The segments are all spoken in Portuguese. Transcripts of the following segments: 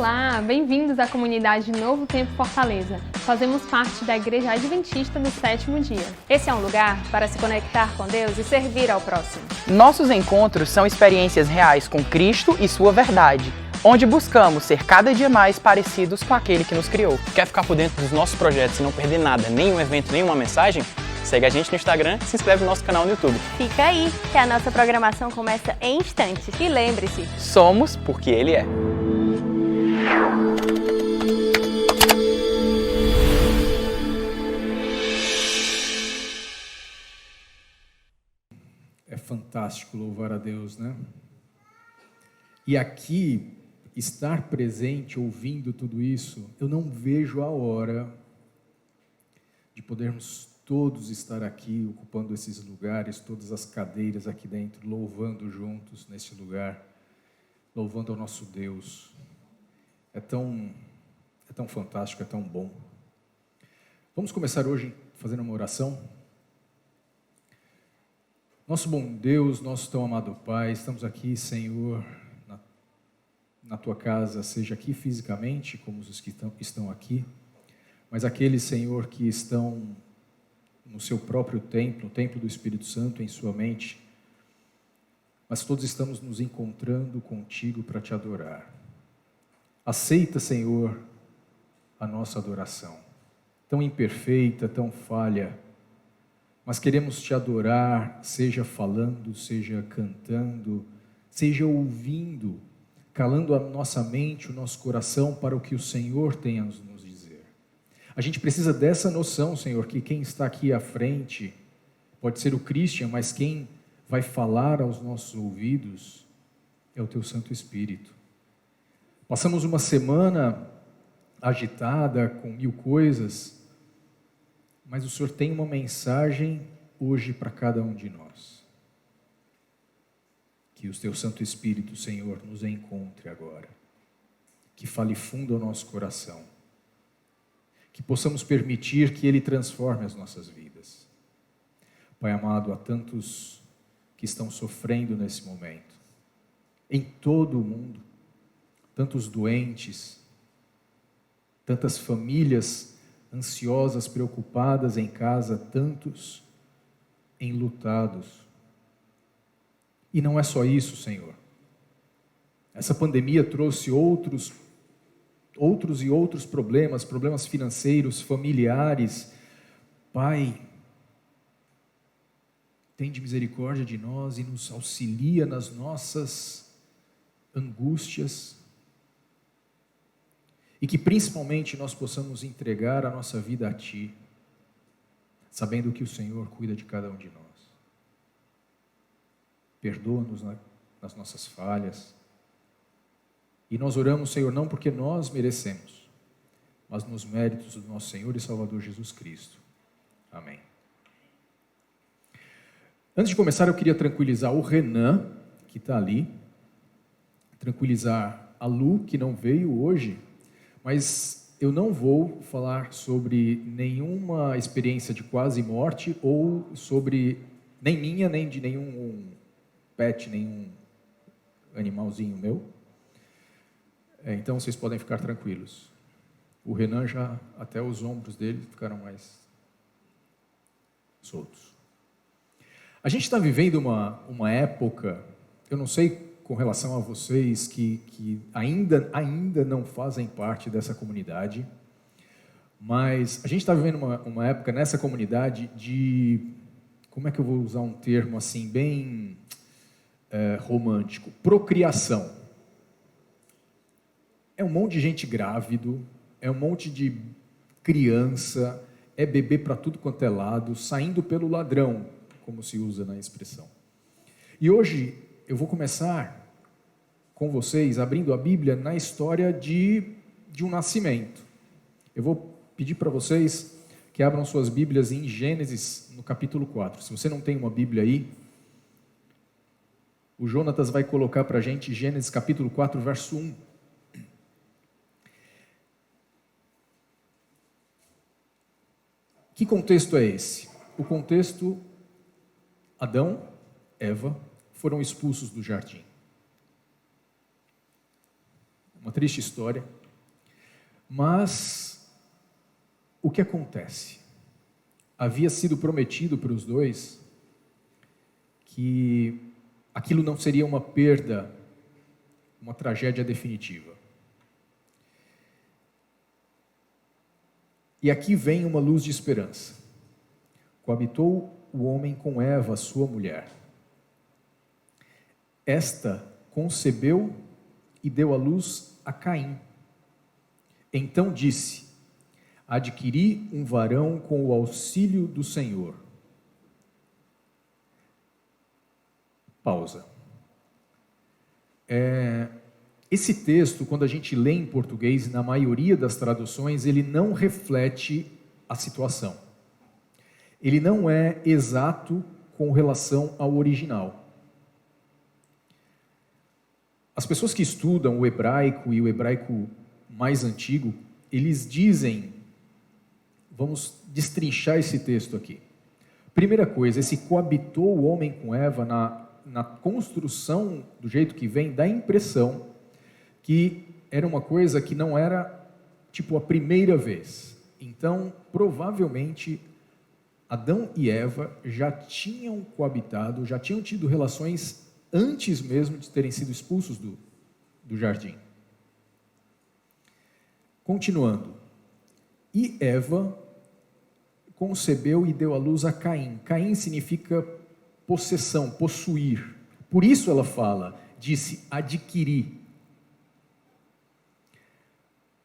Olá, bem-vindos à comunidade Novo Tempo Fortaleza. Fazemos parte da Igreja Adventista do Sétimo Dia. Esse é um lugar para se conectar com Deus e servir ao próximo. Nossos encontros são experiências reais com Cristo e sua verdade, onde buscamos ser cada dia mais parecidos com aquele que nos criou. Quer ficar por dentro dos nossos projetos e não perder nada, nenhum evento, nenhuma mensagem? Segue a gente no Instagram e se inscreve no nosso canal no YouTube. Fica aí, que a nossa programação começa em instantes. E lembre-se, Somos porque Ele é. É fantástico louvar a Deus, né? E aqui, estar presente, ouvindo tudo isso, eu não vejo a hora de podermos todos estar aqui, ocupando esses lugares, todas as cadeiras aqui dentro, louvando juntos nesse lugar, louvando ao nosso Deus. É tão fantástico, é tão bom. Vamos começar hoje fazendo uma oração? Nosso bom Deus, nosso tão amado Pai, estamos aqui, Senhor, na Tua casa, seja aqui fisicamente, como os que estão aqui, mas aqueles, Senhor, que estão no Seu próprio templo, no templo do Espírito Santo, em Sua mente, mas todos estamos nos encontrando contigo para Te adorar. Aceita, Senhor, a nossa adoração, tão imperfeita, tão falha, mas queremos Te adorar, seja falando, seja cantando, seja ouvindo, calando a nossa mente, o nosso coração para o que o Senhor tem a nos dizer. A gente precisa dessa noção, Senhor, que quem está aqui à frente pode ser o Christian, mas quem vai falar aos nossos ouvidos é o Teu Santo Espírito. Passamos uma semana agitada, com 1000 coisas, mas o Senhor tem uma mensagem hoje para cada um de nós. Que o Teu Santo Espírito, Senhor, nos encontre agora. Que fale fundo ao nosso coração. Que possamos permitir que Ele transforme as nossas vidas. Pai amado, há tantos que estão sofrendo nesse momento. Em todo o mundo. Tantos doentes. Tantas famílias ansiosas, preocupadas em casa, tantos enlutados. E não é só isso, Senhor. Essa pandemia trouxe outros problemas, problemas financeiros, familiares. Pai, tende misericórdia de nós e nos auxilia nas nossas angústias. E que principalmente nós possamos entregar a nossa vida a Ti, sabendo que o Senhor cuida de cada um de nós. Perdoa-nos nas nossas falhas. E nós oramos, Senhor, não porque nós merecemos, mas nos méritos do nosso Senhor e Salvador Jesus Cristo. Amém. Antes de começar, eu queria tranquilizar o Renan, que está ali, tranquilizar a Lu, que não veio hoje, mas eu não vou falar sobre nenhuma experiência de quase morte ou sobre nem minha, nem de nenhum pet, nenhum animalzinho meu. Então vocês podem ficar tranquilos. O Renan já, até os ombros dele ficaram mais soltos. A gente está vivendo uma época, eu não sei com relação a vocês que ainda não fazem parte dessa comunidade, mas a gente está vivendo uma época nessa comunidade de, como é que eu vou usar um termo assim, bem romântico, procriação. É um monte de gente grávido, é um monte de criança, é bebê para tudo quanto é lado, saindo pelo ladrão, como se usa na expressão. E hoje eu vou começar com vocês, abrindo a Bíblia, na história de um nascimento. Eu vou pedir para vocês que abram suas Bíblias em Gênesis, no capítulo 4. Se você não tem uma Bíblia aí, o Jonatas vai colocar para a gente Gênesis capítulo 4, verso 1. Que contexto é esse? O contexto, Adão, Eva, foram expulsos do jardim. triste história. Mas o que acontece? Havia sido prometido para os dois que aquilo não seria uma perda, uma tragédia definitiva. E aqui vem uma luz de esperança. Coabitou o homem com Eva, sua mulher. Esta concebeu e deu à luz a Caim. Então disse: adquiri um varão com o auxílio do Senhor. Pausa. Esse texto, quando a gente lê em português, na maioria das traduções, ele não reflete a situação. Ele não é exato com relação ao original. As pessoas que estudam o hebraico e o hebraico mais antigo, eles dizem, vamos destrinchar esse texto aqui. Primeira coisa, esse coabitou o homem com Eva, na construção, do jeito que vem, dá a impressão que era uma coisa que não era, tipo, a primeira vez. Então, provavelmente, Adão e Eva já tinham coabitado, já tinham tido relações antes mesmo de terem sido expulsos do jardim. Continuando. E Eva concebeu e deu à luz a Caim. Caim significa possessão, possuir. Por isso ela fala, disse, adquirir.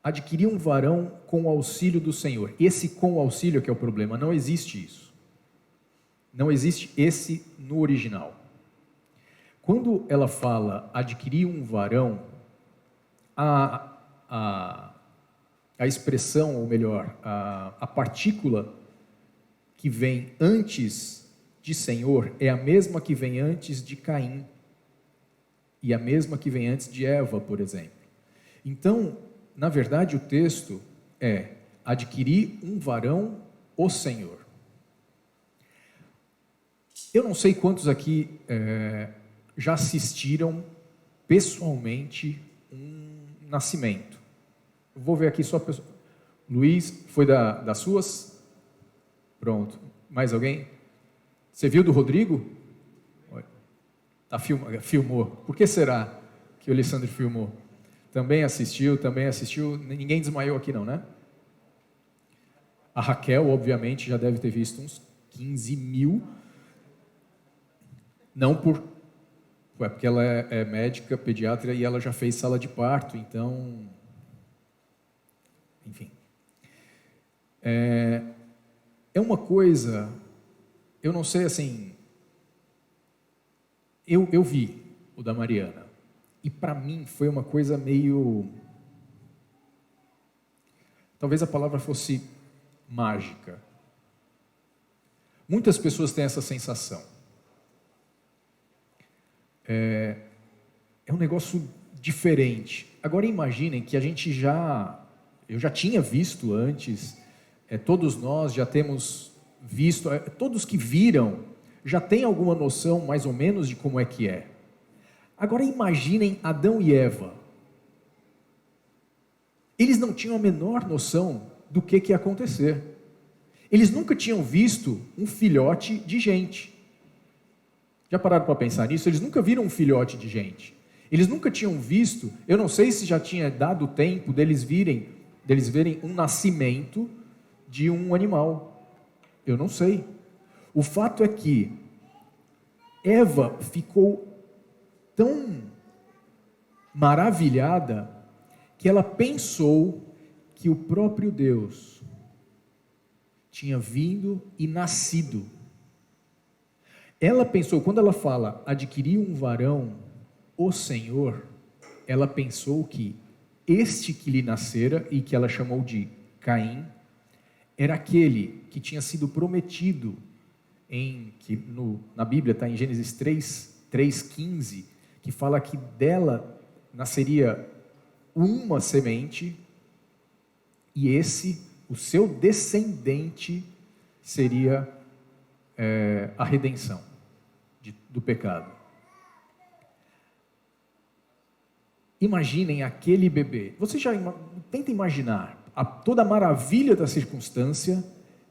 Adquirir um varão com o auxílio do Senhor. Esse com o auxílio que é o problema, não existe isso. Não existe esse no original. Quando ela fala adquirir um varão, a expressão, ou melhor, a partícula que vem antes de Senhor é a mesma que vem antes de Caim e a mesma que vem antes de Eva, por exemplo. Então, na verdade, o texto é adquirir um varão, o Senhor. Eu não sei quantos aqui já assistiram pessoalmente um nascimento. Eu vou ver aqui só a pessoa. Luiz, foi das suas? Pronto. Mais alguém? Você viu do Rodrigo? Filmou. Por que será que o Alessandro filmou? Também assistiu. Ninguém desmaiou aqui não, né? A Raquel, obviamente, já deve ter visto uns 15 mil. Não porque ela é médica, pediatra, e ela já fez sala de parto, então... Enfim. É uma coisa... Eu não sei, assim... Eu vi o da Mariana. E para mim foi uma coisa meio... Talvez a palavra fosse mágica. Muitas pessoas têm essa sensação. É um negócio diferente. Agora imaginem que eu já tinha visto antes, todos nós já temos visto, todos que viram já têm alguma noção mais ou menos de como é que é. Agora imaginem Adão e Eva. Eles não tinham a menor noção do que ia acontecer. Eles nunca tinham visto um filhote de gente. Já pararam para pensar nisso? Eles nunca viram um filhote de gente. Eles nunca tinham visto, eu não sei se já tinha dado tempo deles verem um nascimento de um animal. Eu não sei. O fato é que Eva ficou tão maravilhada que ela pensou que o próprio Deus tinha vindo e nascido. Ela pensou, quando ela fala adquirir um varão, o Senhor, ela pensou que este que lhe nascera e que ela chamou de Caim, era aquele que tinha sido prometido, na Bíblia está em Gênesis 3:15, que fala que dela nasceria uma semente e o seu descendente, seria a redenção do pecado. Imaginem aquele bebê. Você já tenta imaginar toda a maravilha da circunstância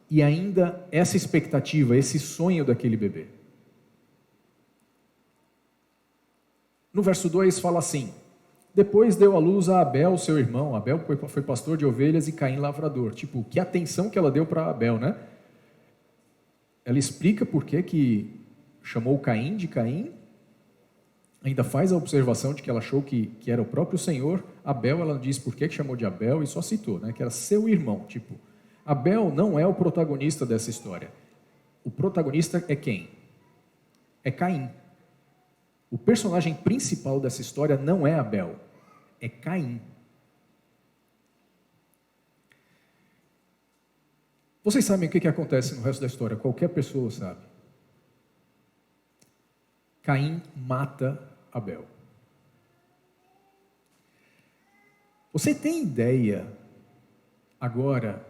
e ainda essa expectativa, esse sonho daquele bebê. No verso 2 fala assim: depois deu à luz a Abel, seu irmão. Abel foi pastor de ovelhas e Caim lavrador. Tipo, que atenção que ela deu para Abel, né? Ela explica por que chamou Caim de Caim. Ainda faz a observação de que ela achou que era o próprio Senhor. Abel, ela diz por que chamou de Abel e só citou, né? Que era seu irmão. Tipo, Abel não é o protagonista dessa história. O protagonista é quem? É Caim. O personagem principal dessa história não é Abel, é Caim. Vocês sabem o que acontece no resto da história? Qualquer pessoa sabe. Caim mata Abel. Você tem ideia agora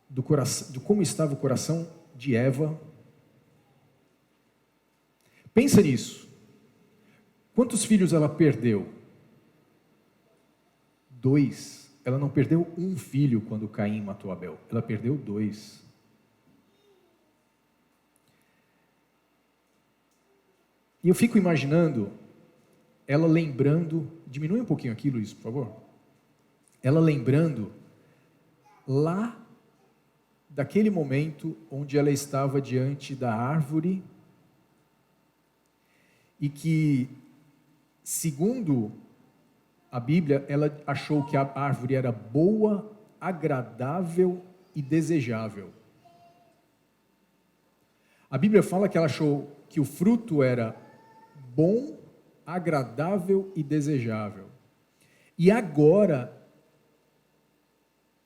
do como estava o coração de Eva? Pensa nisso. Quantos filhos ela perdeu? 2. Ela não perdeu um filho quando Caim matou Abel. Ela perdeu 2. E eu fico imaginando ela lembrando... Diminui um pouquinho aqui, Luiz, por favor. Ela lembrando lá daquele momento onde ela estava diante da árvore e que, segundo a Bíblia, ela achou que a árvore era boa, agradável e desejável. A Bíblia fala que ela achou que o fruto era bom, agradável e desejável. E agora,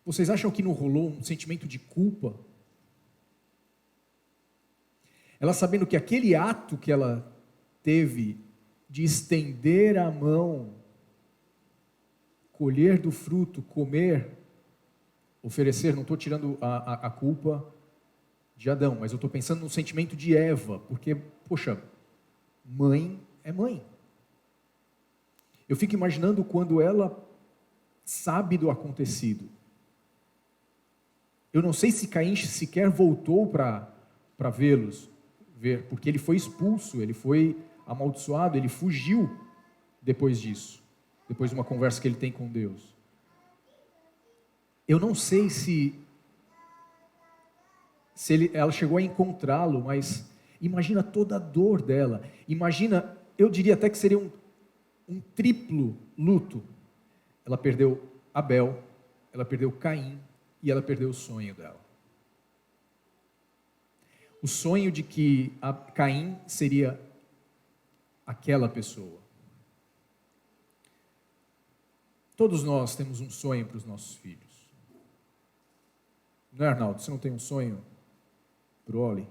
vocês acham que não rolou um sentimento de culpa? Ela sabendo que aquele ato que ela teve de estender a mão, colher do fruto, comer, oferecer, não estou tirando a culpa de Adão, mas eu estou pensando no sentimento de Eva, porque, poxa, mãe é mãe. Eu fico imaginando quando ela sabe do acontecido. Eu não sei se Caim sequer voltou para ver, porque ele foi expulso, ele foi amaldiçoado, ele fugiu depois disso, depois de uma conversa que ele tem com Deus. Eu não sei se ela chegou a encontrá-lo, mas imagina toda a dor dela. Imagina, eu diria até que seria um triplo luto. Ela perdeu Abel, ela perdeu Caim e ela perdeu o sonho dela. O sonho de que Caim seria aquela pessoa. Todos nós temos um sonho para os nossos filhos. Não é, Arnaldo? Você não tem um sonho para o Oli?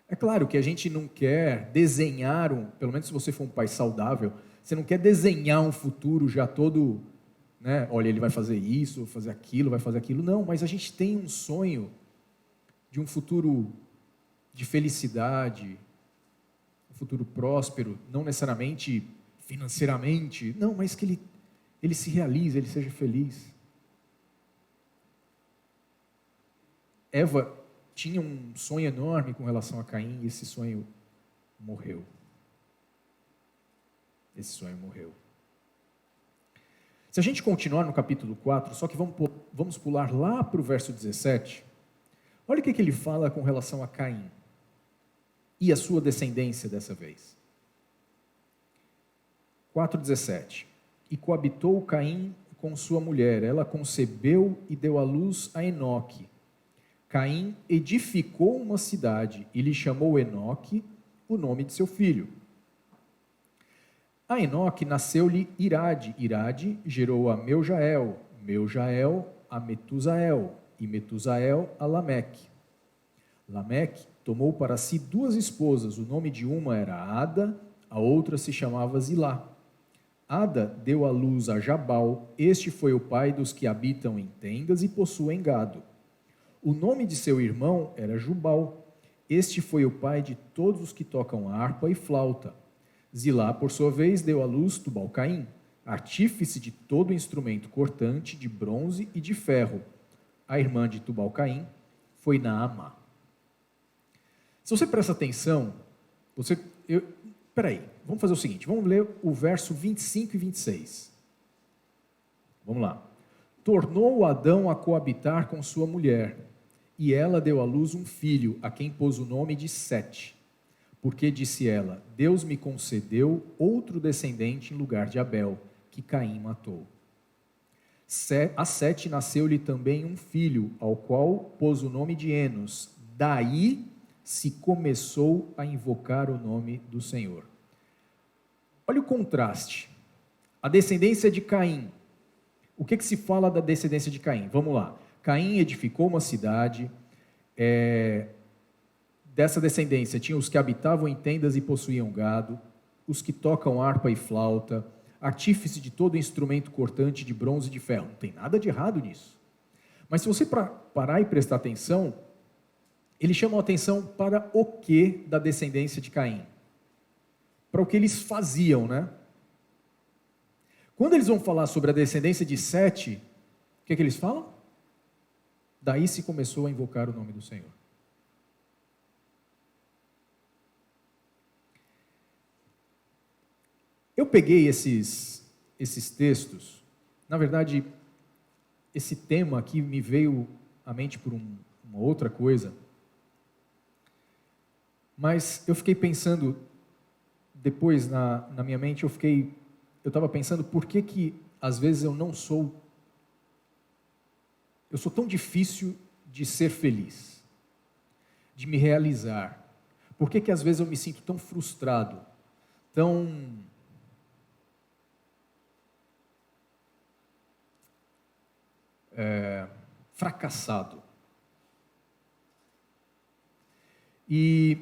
É claro que a gente não quer desenhar pelo menos se você for um pai saudável, você não quer desenhar um futuro já todo, né? Olha, ele vai fazer isso, vai fazer aquilo, vai fazer aquilo. Não, mas a gente tem um sonho de um futuro de felicidade, um futuro próspero, não necessariamente financeiramente, não, mas que ele se realize, ele seja feliz. Eva tinha um sonho enorme com relação a Caim e esse sonho morreu. Esse sonho morreu. Se a gente continuar no capítulo 4, só que vamos pular lá para o verso 17, olha o que ele fala com relação a Caim e a sua descendência dessa vez. 4,17. E coabitou Caim com sua mulher, ela concebeu e deu à luz a Enoque. Caim edificou uma cidade e lhe chamou Enoque, o nome de seu filho. A Enoque nasceu-lhe Irade, Irade gerou a Meujael, Meujael a Metusael, e Metusael a Lameque. Lameque tomou para si 2 esposas, o nome de uma era Ada, a outra se chamava Zilá. Ada deu à luz a Jabal, este foi o pai dos que habitam em tendas e possuem gado. O nome de seu irmão era Jubal, este foi o pai de todos os que tocam harpa e flauta. Zilá, por sua vez, deu à luz Tubal-Caim, artífice de todo instrumento cortante de bronze e de ferro. A irmã de Tubal-Caim foi Naamá. Se você presta atenção, peraí, vamos fazer o seguinte, vamos ler o verso 25 e 26. Vamos lá. Tornou Adão a coabitar com sua mulher, e ela deu à luz um filho, a quem pôs o nome de Sete. Porque, disse ela, Deus me concedeu outro descendente em lugar de Abel, que Caim matou. A Sete nasceu-lhe também um filho, ao qual pôs o nome de Enos. Daí se começou a invocar o nome do Senhor. Olha o contraste. A descendência de Caim. O que se fala da descendência de Caim? Vamos lá. Caim edificou uma cidade. Dessa descendência tinha os que habitavam em tendas e possuíam gado, os que tocam harpa e flauta, artífice de todo instrumento cortante de bronze e de ferro. Não tem nada de errado nisso. Mas se você parar e prestar atenção, eles chamam a atenção para o que da descendência de Caim? Para o que eles faziam, né? Quando eles vão falar sobre a descendência de Sete, o que eles falam? Daí se começou a invocar o nome do Senhor. Eu peguei esses textos, na verdade, esse tema aqui me veio à mente por uma outra coisa, mas eu fiquei pensando, depois na minha mente, eu estava pensando por que às vezes eu sou tão difícil de ser feliz, de me realizar. Por que às vezes eu me sinto tão frustrado, tão fracassado. E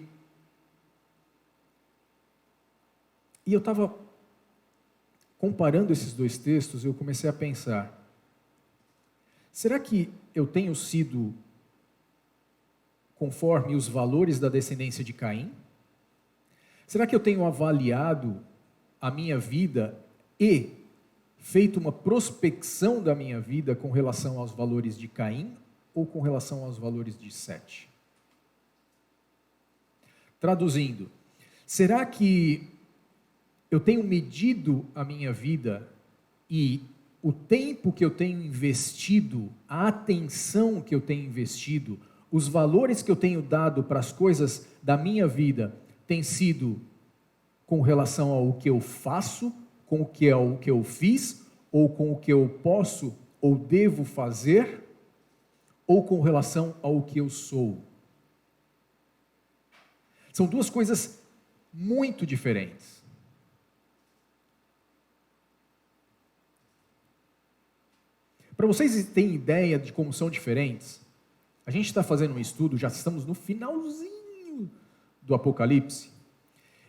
eu estava comparando esses dois textos e eu comecei a pensar, será que eu tenho sido conforme os valores da descendência de Caim? Será que eu tenho avaliado a minha vida e feito uma prospecção da minha vida com relação aos valores de Caim ou com relação aos valores de Sete? Traduzindo, será que eu tenho medido a minha vida e o tempo que eu tenho investido, a atenção que eu tenho investido, os valores que eu tenho dado para as coisas da minha vida tem sido com relação ao que eu faço, com o que eu fiz, ou com o que eu posso ou devo fazer, ou com relação ao que eu sou? São duas coisas muito diferentes. Para vocês terem ideia de como são diferentes, a gente está fazendo um estudo, já estamos no finalzinho do Apocalipse,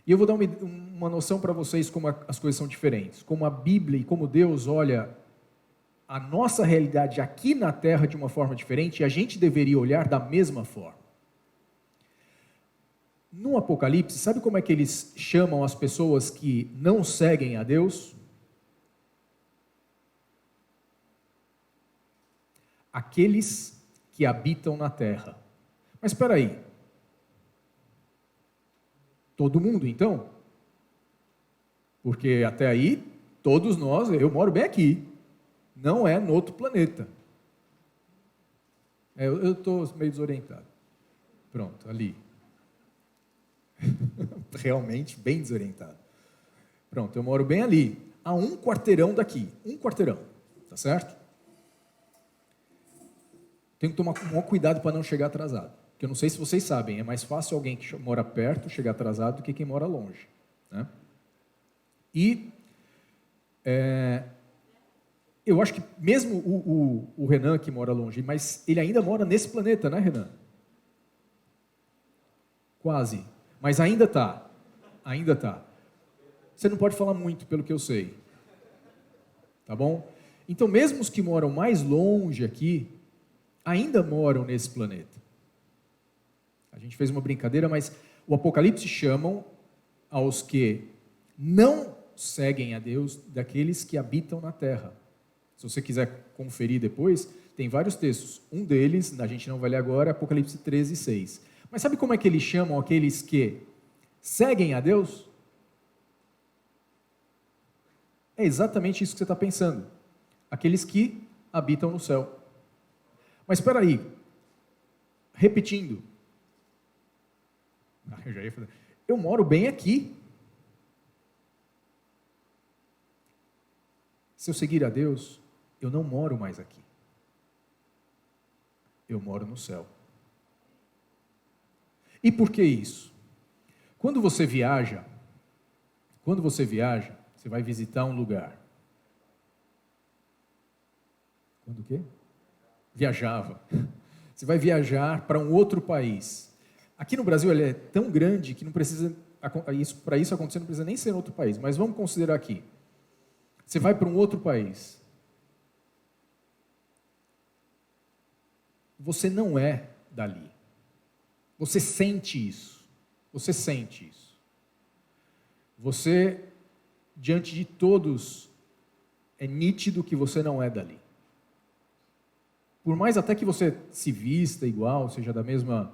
e eu vou dar uma noção para vocês como as coisas são diferentes, como a Bíblia e como Deus olha a nossa realidade aqui na Terra de uma forma diferente, e a gente deveria olhar da mesma forma. No Apocalipse, sabe como é que eles chamam as pessoas que não seguem a Deus? Aqueles que habitam na terra. Mas espera aí. Todo mundo, então? Porque até aí, todos nós, eu moro bem aqui. Não é no outro planeta. Eu estou meio desorientado. Pronto, ali. Realmente bem desorientado. Pronto, eu moro bem ali. A 1 quarteirão daqui. 1 quarteirão. Tá certo? Tenho que tomar maior cuidado para não chegar atrasado. Porque eu não sei se vocês sabem, é mais fácil alguém que mora perto chegar atrasado do que quem mora longe. Né? E eu acho que mesmo o Renan que mora longe, mas ele ainda mora nesse planeta, né, Renan? Quase. Mas ainda está. Ainda está. Você não pode falar muito, pelo que eu sei. Tá bom? Então, mesmo os que moram mais longe aqui, ainda moram nesse planeta. A gente fez uma brincadeira, mas o Apocalipse chamam aos que não seguem a Deus daqueles que habitam na terra. Se você quiser conferir depois, tem vários textos. Um deles, a gente não vai ler agora, é Apocalipse 13, 6. Mas sabe como é que eles chamam aqueles que seguem a Deus? É exatamente isso que você está pensando. Aqueles que habitam no céu. Mas espera aí. Repetindo. Eu moro bem aqui. Se eu seguir a Deus, eu não moro mais aqui. Eu moro no céu. E por que isso? Quando você viaja, você vai visitar um lugar. Quando o quê? Viajava. Você vai viajar para um outro país. Aqui no Brasil ele é tão grande que não precisa, para isso acontecer não precisa nem ser em outro país, mas vamos considerar aqui. Você vai para um outro país. Você não é dali. Você sente isso. Você sente isso. Você, diante de todos, é nítido que você não é dali. Por mais até que você se vista igual, seja da mesma,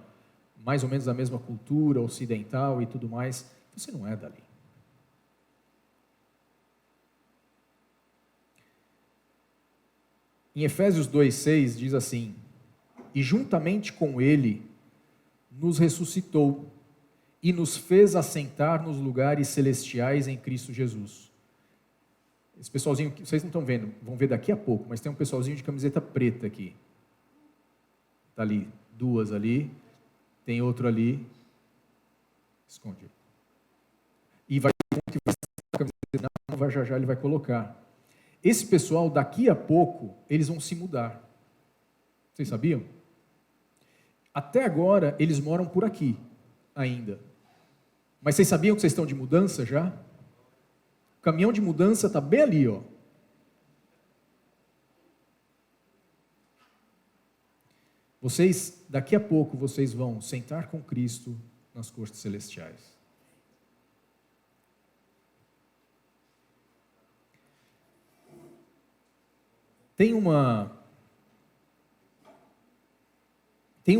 mais ou menos da mesma cultura ocidental e tudo mais, você não é dali. Em Efésios 2,6 diz assim: e juntamente com ele nos ressuscitou e nos fez assentar nos lugares celestiais em Cristo Jesus. Esse pessoalzinho, vocês não estão vendo, vão ver daqui a pouco, mas tem um pessoalzinho de camiseta preta aqui. Está ali, duas ali, tem outro ali, esconde. E vai ter um que vai a camiseta, não vai já ele vai colocar. Esse pessoal, daqui a pouco, eles vão se mudar. Vocês sabiam? Até agora, eles moram por aqui, ainda. Mas vocês sabiam que vocês estão de mudança já? O caminhão de mudança está bem ali, ó. Vocês, daqui a pouco, vocês vão sentar com Cristo nas cortes celestiais. Tem um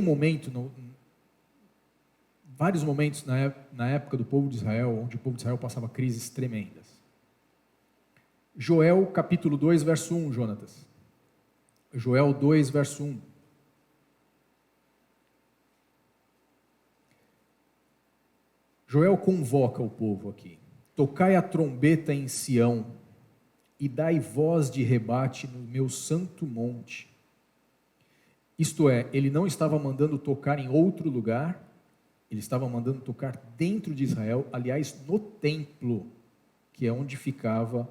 momento, vários momentos na época do povo de Israel, onde o povo de Israel passava crises tremendas. Joel capítulo 2, verso 1, Jonatas. Joel 2, verso 1. Joel convoca o povo aqui. Tocai a trombeta em Sião e dai voz de rebate no meu santo monte. Isto é, ele não estava mandando tocar em outro lugar, ele estava mandando tocar dentro de Israel, aliás, no templo, que é onde ficava,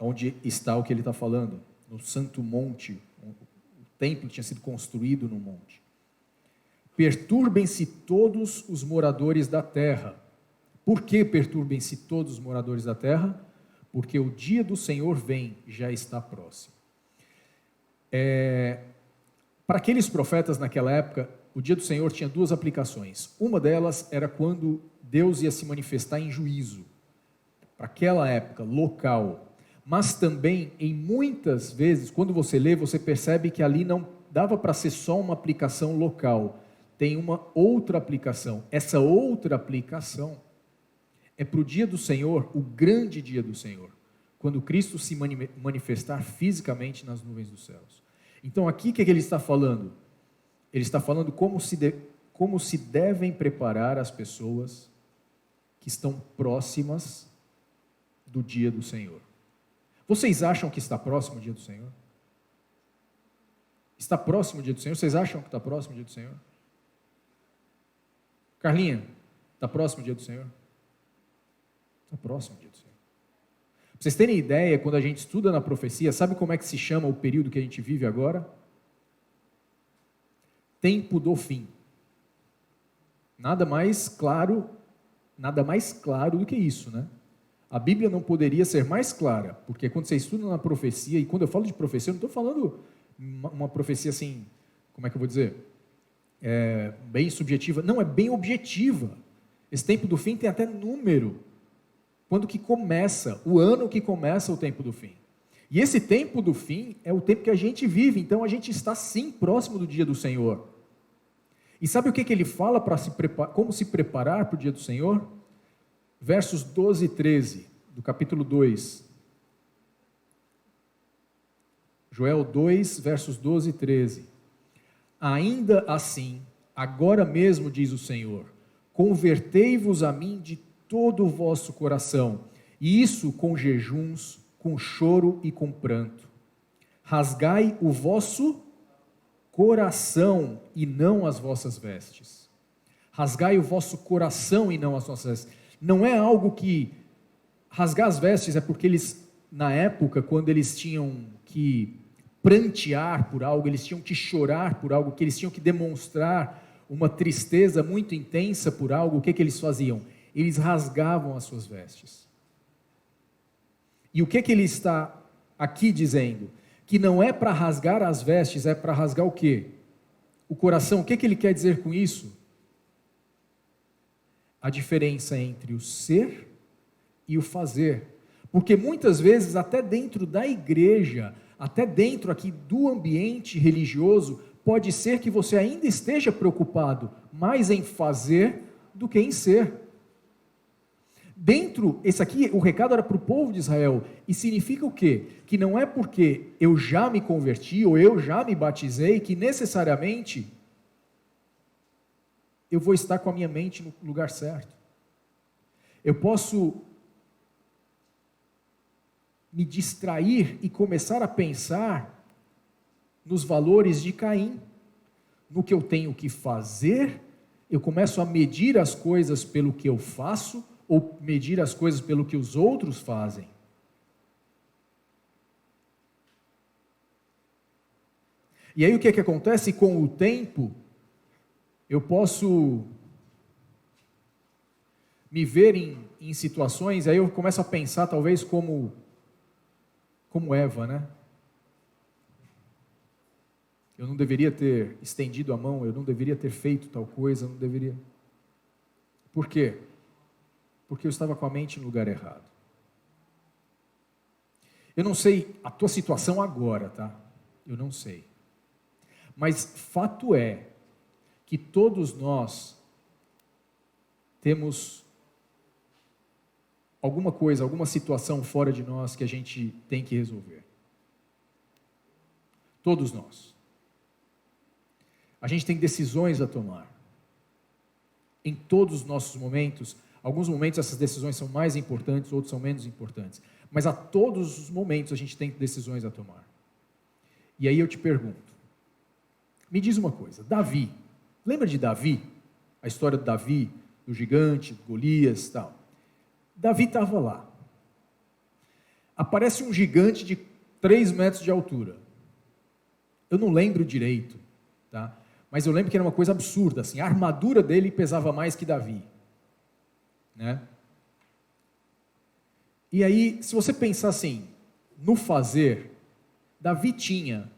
onde está o que ele está falando, no santo monte. O templo tinha sido construído no monte. Perturbem-se todos os moradores da terra. Por que perturbem-se todos os moradores da terra? Porque o dia do Senhor vem, já está próximo. Para aqueles profetas naquela época, o dia do Senhor tinha duas aplicações. Uma delas era quando Deus ia se manifestar em juízo, para aquela época, local. Mas também, em muitas vezes, quando você lê, você percebe que ali não dava para ser só uma aplicação local. Tem uma outra aplicação. Essa outra aplicação é para o dia do Senhor, o grande dia do Senhor, quando Cristo se manifestar fisicamente nas nuvens dos céus. Então aqui o que ele está falando? Ele está falando como se devem preparar as pessoas que estão próximas do dia do Senhor. Vocês acham que está próximo o dia do Senhor? Está próximo o dia do Senhor? Vocês acham que está próximo o dia do Senhor? Carlinha, está próximo o dia do Senhor? Está próximo o dia do Senhor. Para vocês terem ideia, quando a gente estuda na profecia, sabe como é que se chama o período que a gente vive agora? Tempo do fim. Nada mais claro do que isso, né? A Bíblia não poderia ser mais clara, porque quando você estuda na profecia, e quando eu falo de profecia, eu não estou falando uma profecia assim, como é que eu vou dizer? Bem subjetiva. Não, é bem objetiva. Esse tempo do fim tem até número. Quando que começa, o ano que começa o tempo do fim. E esse tempo do fim é o tempo que a gente vive, então a gente está sim próximo do dia do Senhor. E sabe o que ele fala para como se preparar para o dia do Senhor? Versos 12 e 13, do capítulo 2. Joel 2, versos 12 e 13. Ainda assim, agora mesmo diz o Senhor, convertei-vos a mim de todo o vosso coração, e isso com jejuns, com choro e com pranto. Rasgai o vosso coração e não as vossas vestes. Rasgai o vosso coração e não as vossas vestes. Não é algo que... Rasgar as vestes é porque eles, na época, quando eles tinham que prantear por algo, eles tinham que chorar por algo, que eles tinham que demonstrar uma tristeza muito intensa por algo, o que eles faziam? Eles rasgavam as suas vestes. E o que ele está aqui dizendo? Que não é para rasgar as vestes, é para rasgar o quê? O coração. O que ele quer dizer com isso? A diferença entre o ser e o fazer. Porque muitas vezes, até dentro da igreja, até dentro aqui do ambiente religioso, pode ser que você ainda esteja preocupado mais em fazer do que em ser. Esse aqui, o recado era para o povo de Israel, e significa o quê? Que não é porque eu já me converti, ou eu já me batizei, que necessariamente eu vou estar com a minha mente no lugar certo. Eu posso me distrair e começar a pensar nos valores de Caim, no que eu tenho que fazer, eu começo a medir as coisas pelo que eu faço, ou medir as coisas pelo que os outros fazem. E aí o que acontece? Com o tempo, eu posso me ver em situações, aí eu começo a pensar talvez como Eva, né? Eu não deveria ter estendido a mão, eu não deveria ter feito tal coisa, eu não deveria. Por quê? Porque eu estava com a mente no lugar errado. Eu não sei a tua situação agora, tá? Eu não sei. Mas fato é que todos nós temos alguma coisa, alguma situação fora de nós que a gente tem que resolver. Todos nós. A gente tem decisões a tomar. Em todos os nossos momentos. Alguns momentos essas decisões são mais importantes, outros são menos importantes. Mas a todos os momentos a gente tem decisões a tomar. E aí eu te pergunto, me diz uma coisa, Davi, lembra de Davi? A história de Davi, do gigante, Golias e tal. Davi estava lá. Aparece um gigante de 3 metros de altura. Eu não lembro direito, tá? Mas eu lembro que era uma coisa absurda, assim, a armadura dele pesava mais que Davi. Né? E aí, se você pensar assim, no fazer, Davi tinha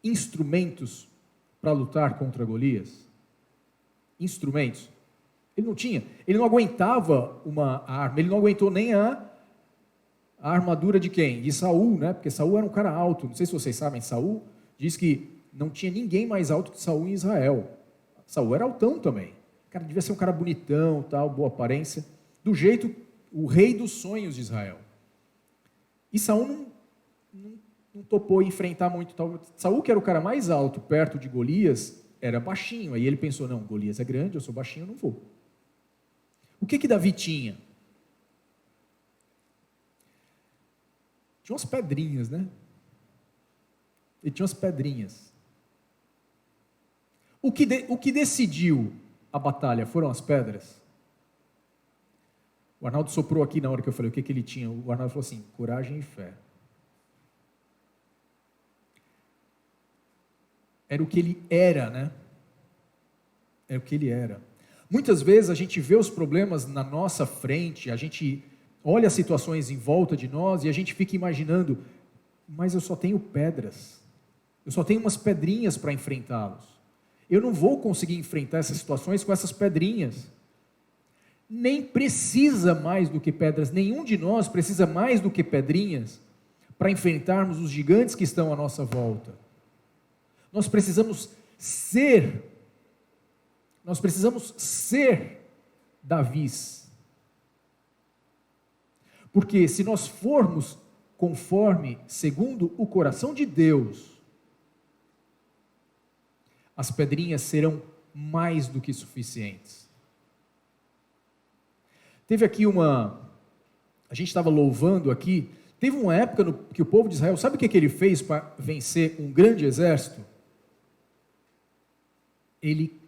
instrumentos para lutar contra Golias? Instrumentos? Ele não tinha. Ele não aguentava uma arma, ele não aguentou nem a armadura de quem? De Saul, né? Porque Saul era um cara alto. Não sei se vocês sabem, Saul diz que não tinha ninguém mais alto que Saul em Israel. Saul era altão também. O cara devia ser um cara bonitão, tal, boa aparência, do jeito, o rei dos sonhos de Israel. E Saul não topou enfrentar muito tal. Saul, que era o cara mais alto perto de Golias, era baixinho. Aí ele pensou, não, Golias é grande, eu sou baixinho, eu não vou. O que Davi tinha? Tinha umas pedrinhas, né? Ele tinha umas pedrinhas. O que decidiu a batalha foram as pedras? O Arnaldo soprou aqui na hora que eu falei o que ele tinha. O Arnaldo falou assim, coragem e fé. Era o que ele era, né? Era o que ele era. Muitas vezes a gente vê os problemas na nossa frente, a gente olha as situações em volta de nós e a gente fica imaginando, mas eu só tenho pedras. Eu só tenho umas pedrinhas para enfrentá-los. Eu não vou conseguir enfrentar essas situações com essas pedrinhas. nem precisa mais do que pedras, nenhum de nós precisa mais do que pedrinhas para enfrentarmos os gigantes que estão à nossa volta. Nós precisamos ser Davis. Porque se nós formos conforme, segundo o coração de Deus, as pedrinhas serão mais do que suficientes. Teve aqui a gente estava louvando aqui, teve uma época que o povo de Israel, sabe o que ele fez para vencer um grande exército? Ele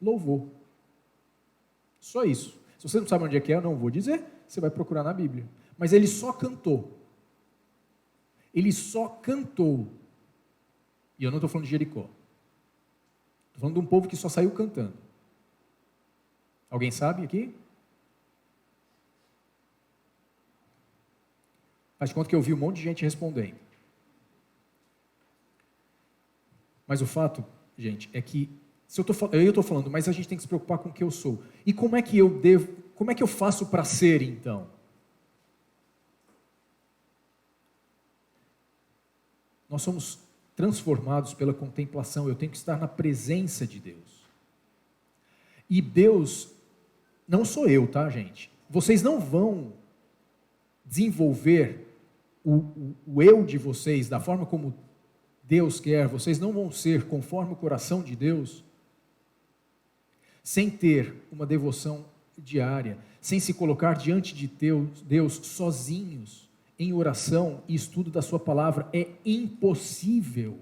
louvou. Só isso. Se você não sabe onde é que é, eu não vou dizer, você vai procurar na Bíblia. Mas ele só cantou. Ele só cantou. E eu não estou falando de Jericó. Estou falando de um povo que só saiu cantando. Alguém sabe aqui? Faz de conta que eu vi um monte de gente respondendo. Mas o fato, gente, é que eu estou falando, mas a gente tem que se preocupar com o que eu sou. E como é que eu faço para ser, então? Nós somos transformados pela contemplação, eu tenho que estar na presença de Deus. E Deus, não sou eu, tá, gente? Vocês não vão desenvolver o eu de vocês da forma como Deus quer, vocês não vão ser conforme o coração de Deus, sem ter uma devoção diária, sem se colocar diante de Deus sozinhos, em oração e estudo da sua palavra. É impossível.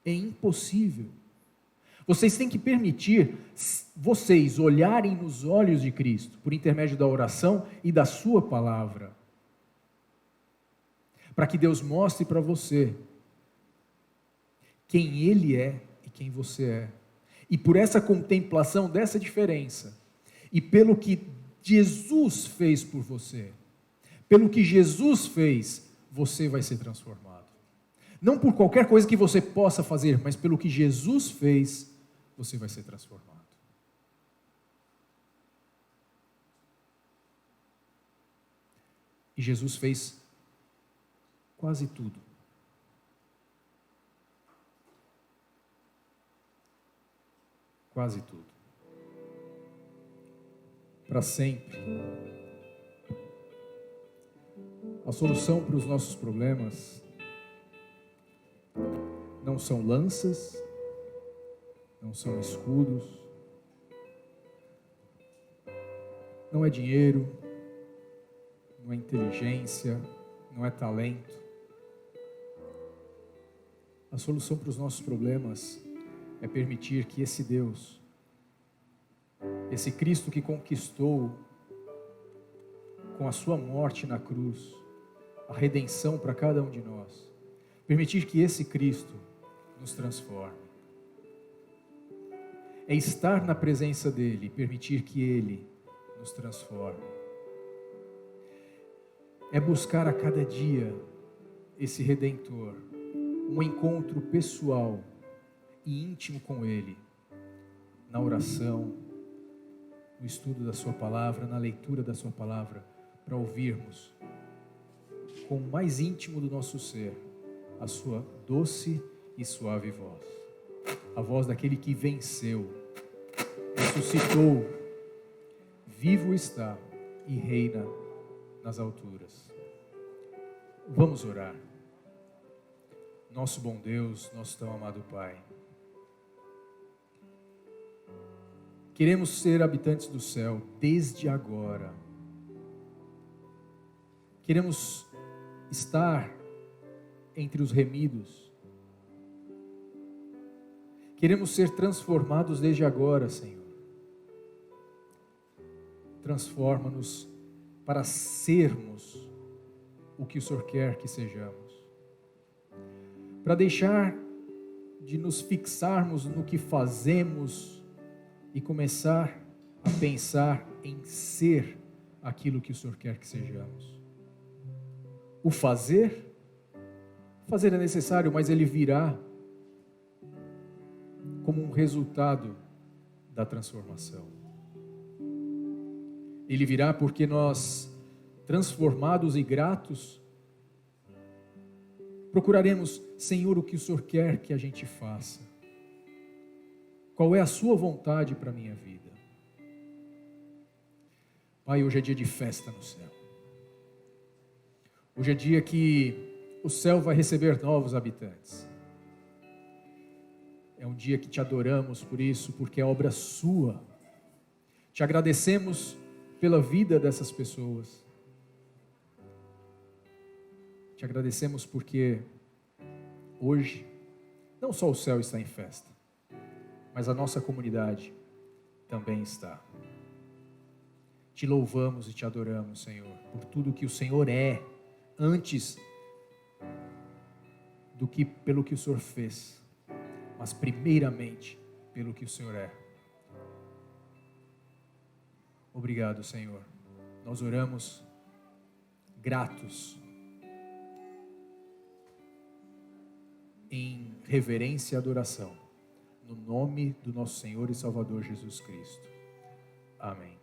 É impossível. Vocês têm que permitir vocês olharem nos olhos de Cristo, por intermédio da oração e da sua palavra, para que Deus mostre para você quem Ele é e quem você é. E por essa contemplação dessa diferença, e pelo que Jesus fez por você, pelo que Jesus fez, você vai ser transformado. Não por qualquer coisa que você possa fazer, mas pelo que Jesus fez, você vai ser transformado. E Jesus fez quase tudo. Quase tudo. Para sempre. A solução para os nossos problemas não são lanças, não são escudos, não é dinheiro, não é inteligência, não é talento. A solução para os nossos problemas é permitir que esse Deus, esse Cristo que conquistou com a sua morte na cruz, a redenção para cada um de nós, permitir que esse Cristo nos transforme. É estar na presença dEle, permitir que Ele nos transforme. É buscar a cada dia esse Redentor, um encontro pessoal e íntimo com Ele, na oração, no estudo da sua palavra, na leitura da sua palavra, para ouvirmos com o mais íntimo do nosso ser a sua doce e suave voz, a voz daquele que venceu, ressuscitou, vivo está e reina nas alturas. Vamos orar. Nosso bom Deus, nosso tão amado Pai, queremos ser habitantes do céu desde agora. Queremos estar entre os remidos. Queremos ser transformados desde agora, Senhor. Transforma-nos para sermos o que o Senhor quer que sejamos. Para deixar de nos fixarmos no que fazemos e começar a pensar em ser aquilo que o Senhor quer que sejamos. O fazer é necessário, mas ele virá como um resultado da transformação. Ele virá porque nós, transformados e gratos, procuraremos, Senhor, o que o Senhor quer que a gente faça. Qual é a sua vontade para a minha vida? Pai, hoje é dia de festa no céu. Hoje é dia que o céu vai receber novos habitantes. É um dia que te adoramos por isso, porque é obra sua. Te agradecemos pela vida dessas pessoas. Te agradecemos porque hoje, não só o céu está em festa, mas a nossa comunidade também está. Te louvamos e te adoramos, Senhor, por tudo que o Senhor é, antes do que pelo que o Senhor fez, mas primeiramente pelo que o Senhor é. Obrigado, Senhor. Nós oramos gratos, em reverência e adoração, no nome do nosso Senhor e Salvador Jesus Cristo. Amém.